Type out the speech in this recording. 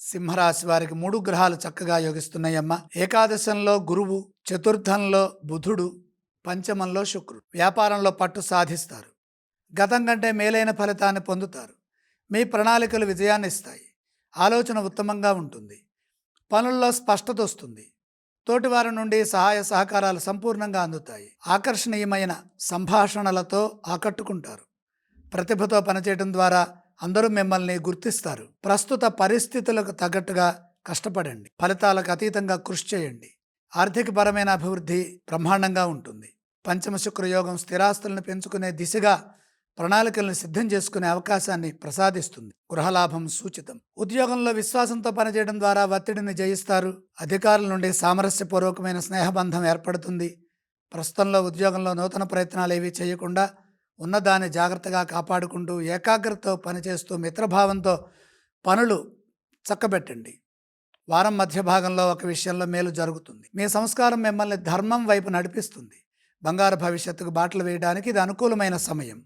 సింహరాశి వారికి 3 గ్రహాలు చక్కగా యోగిస్తున్నాయమ్మా. ఏకాదశంలో గురువు, చతుర్థంలో బుధుడు, పంచమంలో శుక్రుడు. వ్యాపారంలో పట్టు సాధిస్తారు. గతం కంటే మేలైన ఫలితాన్ని పొందుతారు. మీ ప్రణాళికలు విజయాన్ని ఇస్తాయి. ఆలోచన ఉత్తమంగా ఉంటుంది. పనుల్లో స్పష్టత వస్తుంది. తోటివారి నుండి సహాయ సహకారాలు సంపూర్ణంగా అందుతాయి. ఆకర్షణీయమైన సంభాషణలతో ఆకట్టుకుంటారు. ప్రతిభతో పనిచేయడం ద్వారా అందరూ మిమ్మల్ని గుర్తిస్తారు. ప్రస్తుత పరిస్థితులకు తగ్గట్టుగా కష్టపడండి. ఫలితాలకు అతీతంగా కృషి చేయండి. ఆర్థికపరమైన అభివృద్ధి బ్రహ్మాండంగా ఉంటుంది. పంచమ శుక్ర యోగం స్థిరాస్తులను పెంచుకునే దిశగా ప్రణాళికలను సిద్ధం చేసుకునే అవకాశాన్ని ప్రసాదిస్తుంది. గృహలాభం సూచితం. ఉద్యోగంలో విశ్వాసంతో పనిచేయడం ద్వారా ఒత్తిడిని జయిస్తారు. అధికారుల నుండి సామరస్యపూర్వకమైన స్నేహబంధం ఏర్పడుతుంది. ప్రస్తుతంలో ఉద్యోగంలో నూతన ప్రయత్నాలు ఏవీ చేయకుండా ఉన్నదాన్ని జాగ్రత్తగా కాపాడుకుంటూ ఏకాగ్రతతో పనిచేస్తూ మిత్రభావంతో పనులు చక్కబెట్టండి. వారం మధ్య భాగంలో ఒక విషయంలో మేలు జరుగుతుంది. మీ సంస్కారం మిమ్మల్ని ధర్మం వైపు నడిపిస్తుంది. బంగారు భవిష్యత్తుకు బాటలు వేయడానికి ఇది అనుకూలమైన సమయం.